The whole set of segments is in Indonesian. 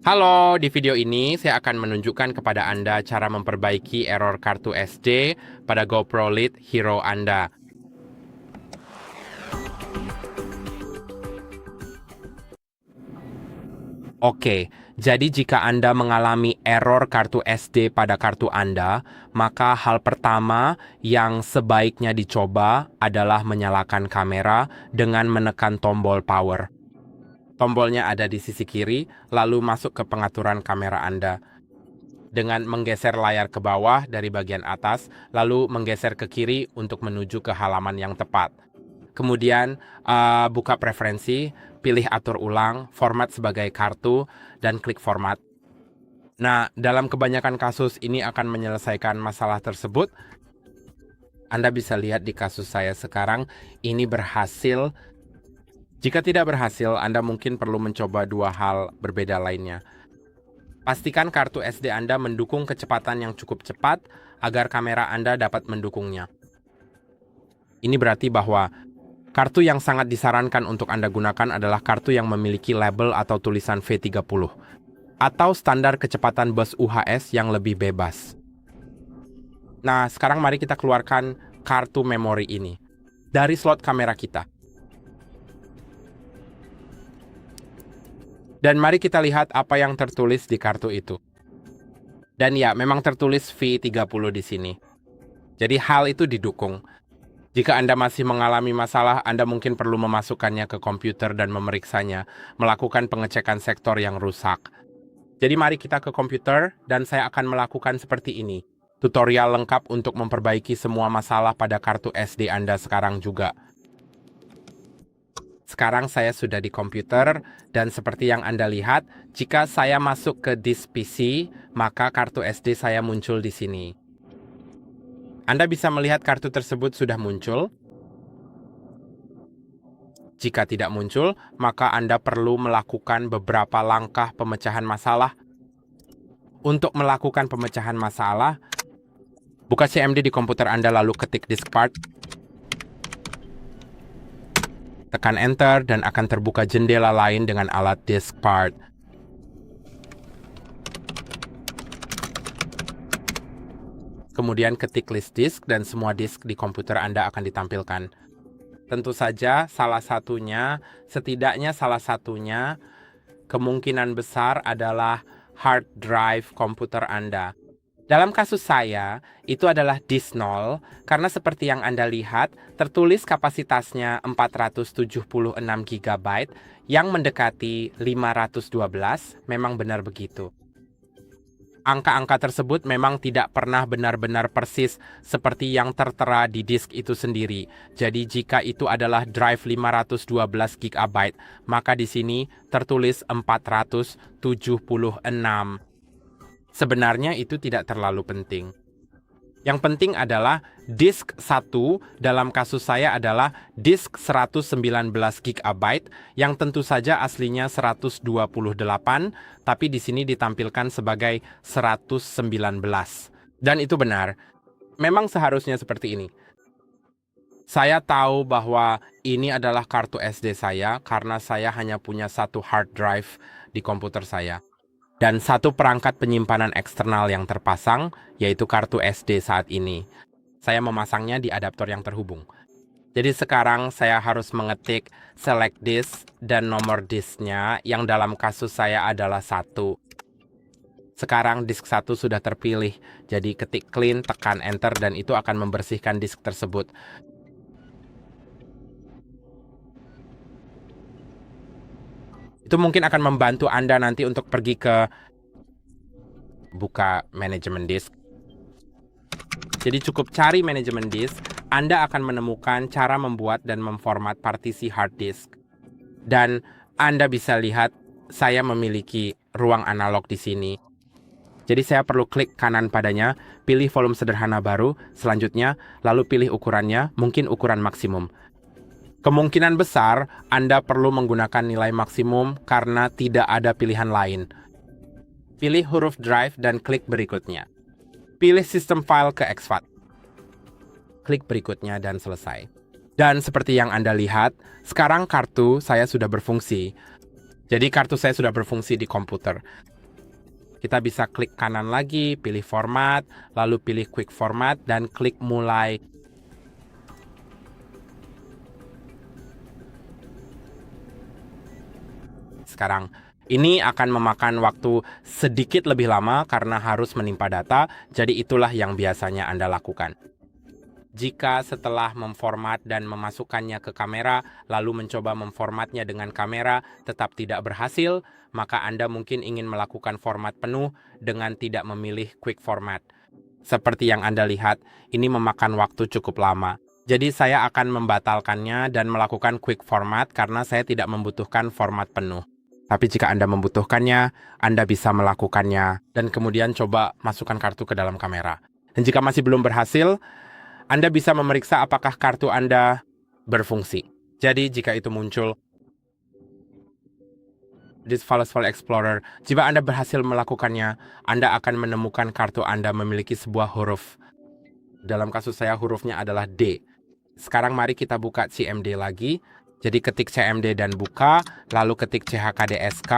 Halo, di video ini saya akan menunjukkan kepada Anda cara memperbaiki error kartu SD pada GoPro Lite Hero Anda. Oke, jadi jika Anda mengalami error kartu SD pada kartu Anda, maka hal pertama yang sebaiknya dicoba adalah menyalakan kamera dengan menekan tombol power. Tombolnya ada di sisi kiri, lalu masuk ke pengaturan kamera Anda. Dengan menggeser layar ke bawah dari bagian atas, lalu menggeser ke kiri untuk menuju ke halaman yang tepat. Kemudian buka preferensi, pilih atur ulang, format sebagai kartu, dan klik format. Nah, dalam kebanyakan kasus ini akan menyelesaikan masalah tersebut. Anda bisa lihat di kasus saya sekarang, ini berhasil. Jika tidak berhasil, Anda mungkin perlu mencoba dua hal berbeda lainnya. Pastikan kartu SD Anda mendukung kecepatan yang cukup cepat agar kamera Anda dapat mendukungnya. Ini berarti bahwa kartu yang sangat disarankan untuk Anda gunakan adalah kartu yang memiliki label atau tulisan V30 atau standar kecepatan bus UHS yang lebih bebas. Nah, sekarang mari kita keluarkan kartu memori ini dari slot kamera kita. Dan mari kita lihat apa yang tertulis di kartu itu. Dan ya, memang tertulis V30 di sini. Jadi hal itu didukung. Jika Anda masih mengalami masalah, Anda mungkin perlu memasukkannya ke komputer dan memeriksanya, melakukan pengecekan sektor yang rusak. Jadi mari kita ke komputer dan saya akan melakukan seperti ini. Tutorial lengkap untuk memperbaiki semua masalah pada kartu SD Anda sekarang juga. Sekarang saya sudah di komputer dan seperti yang Anda lihat, jika saya masuk ke disk PC, maka kartu SD saya muncul di sini. Anda bisa melihat kartu tersebut sudah muncul. Jika tidak muncul, maka Anda perlu melakukan beberapa langkah pemecahan masalah. Untuk melakukan pemecahan masalah, buka CMD di komputer Anda lalu ketik disk part. Tekan Enter dan akan terbuka jendela lain dengan alat disk part. Kemudian ketik list disk dan semua disk di komputer Anda akan ditampilkan. Tentu saja setidaknya salah satunya kemungkinan besar adalah hard drive komputer Anda. Dalam kasus saya, itu adalah disk 0, karena seperti yang Anda lihat, tertulis kapasitasnya 476 GB yang mendekati 512, memang benar begitu. Angka-angka tersebut memang tidak pernah benar-benar persis seperti yang tertera di disk itu sendiri. Jadi jika itu adalah drive 512 GB, maka di sini tertulis 476. Sebenarnya itu tidak terlalu penting. Yang penting adalah disk 1 dalam kasus saya adalah disk 119 GB yang tentu saja aslinya 128, tapi di sini ditampilkan sebagai 119. Dan itu benar. Memang seharusnya seperti ini. Saya tahu bahwa ini adalah kartu SD saya karena saya hanya punya satu hard drive di komputer saya. Dan satu perangkat penyimpanan eksternal yang terpasang, yaitu kartu SD saat ini. Saya memasangnya di adaptor yang terhubung. Jadi sekarang saya harus mengetik select disk dan nomor disknya yang dalam kasus saya adalah 1. Sekarang disk 1 sudah terpilih, jadi ketik clean, tekan enter dan itu akan membersihkan disk tersebut. Itu mungkin akan membantu Anda nanti untuk pergi ke buka manajemen disk. Jadi cukup cari manajemen disk, Anda akan menemukan cara membuat dan memformat partisi hard disk. Dan Anda bisa lihat saya memiliki ruang analog di sini. Jadi saya perlu klik kanan padanya, pilih volume sederhana baru, selanjutnya lalu pilih ukurannya, mungkin ukuran maksimum. Kemungkinan besar Anda perlu menggunakan nilai maksimum karena tidak ada pilihan lain. Pilih huruf drive dan klik berikutnya. Pilih sistem file ke exFAT. Klik berikutnya dan selesai. Dan seperti yang Anda lihat, sekarang kartu saya sudah berfungsi. Jadi kartu saya sudah berfungsi di komputer. Kita bisa klik kanan lagi, pilih format, lalu pilih quick format, dan klik mulai. Sekarang, ini akan memakan waktu sedikit lebih lama karena harus menimpa data, jadi itulah yang biasanya Anda lakukan. Jika setelah memformat dan memasukkannya ke kamera, lalu mencoba memformatnya dengan kamera tetap tidak berhasil, maka Anda mungkin ingin melakukan format penuh dengan tidak memilih quick format. Seperti yang Anda lihat, ini memakan waktu cukup lama. Jadi saya akan membatalkannya dan melakukan quick format karena saya tidak membutuhkan format penuh. Tapi jika Anda membutuhkannya, Anda bisa melakukannya dan kemudian coba masukkan kartu ke dalam kamera. Dan jika masih belum berhasil, Anda bisa memeriksa apakah kartu Anda berfungsi. Jadi jika itu muncul, This File Explorer, jika Anda berhasil melakukannya, Anda akan menemukan kartu Anda memiliki sebuah huruf. Dalam kasus saya hurufnya adalah D. Sekarang mari kita buka CMD lagi. Jadi ketik CMD dan buka, lalu ketik CHKDSK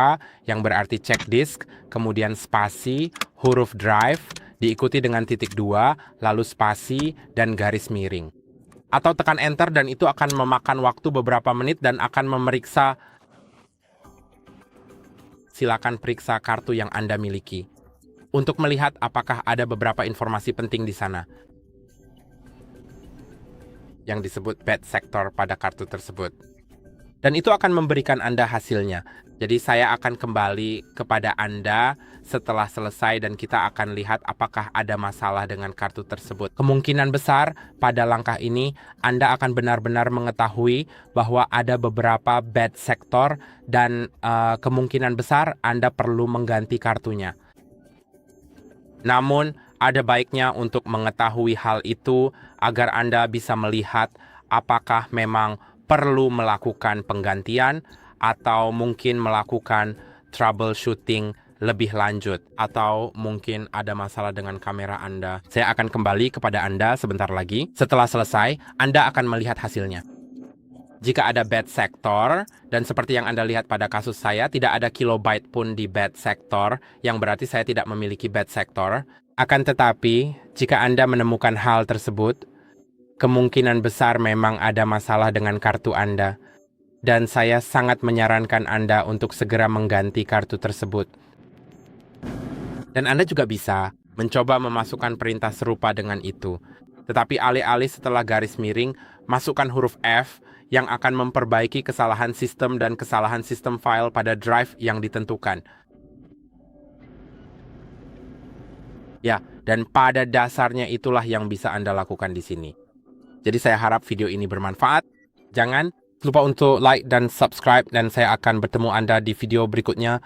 yang berarti check disk, kemudian spasi, huruf drive, diikuti dengan titik 2, lalu spasi, dan garis miring. Atau tekan enter dan itu akan memakan waktu beberapa menit dan akan memeriksa. Silakan periksa kartu yang Anda miliki untuk melihat apakah ada beberapa informasi penting di sana yang disebut bad sector pada kartu tersebut. Dan itu akan memberikan Anda hasilnya. Jadi saya akan kembali kepada Anda setelah selesai dan kita akan lihat apakah ada masalah dengan kartu tersebut. Kemungkinan besar pada langkah ini Anda akan benar-benar mengetahui bahwa ada beberapa bad sector dan kemungkinan besar Anda perlu mengganti kartunya. Namun ada baiknya untuk mengetahui hal itu agar Anda bisa melihat apakah memang perlu melakukan penggantian atau mungkin melakukan troubleshooting lebih lanjut atau mungkin ada masalah dengan kamera Anda. Saya akan kembali kepada Anda sebentar lagi. Setelah selesai, Anda akan melihat hasilnya. Jika ada bad sector, dan seperti yang Anda lihat pada kasus saya, tidak ada kilobyte pun di bad sector, yang berarti saya tidak memiliki bad sector. Akan tetapi, jika Anda menemukan hal tersebut, kemungkinan besar memang ada masalah dengan kartu Anda. Dan saya sangat menyarankan Anda untuk segera mengganti kartu tersebut. Dan Anda juga bisa mencoba memasukkan perintah serupa dengan itu. Tetapi alih-alih setelah garis miring, masukkan huruf F yang akan memperbaiki kesalahan sistem dan kesalahan sistem file pada drive yang ditentukan. Ya, dan pada dasarnya itulah yang bisa Anda lakukan di sini. Jadi saya harap video ini bermanfaat. Jangan lupa untuk like dan subscribe dan saya akan bertemu Anda di video berikutnya.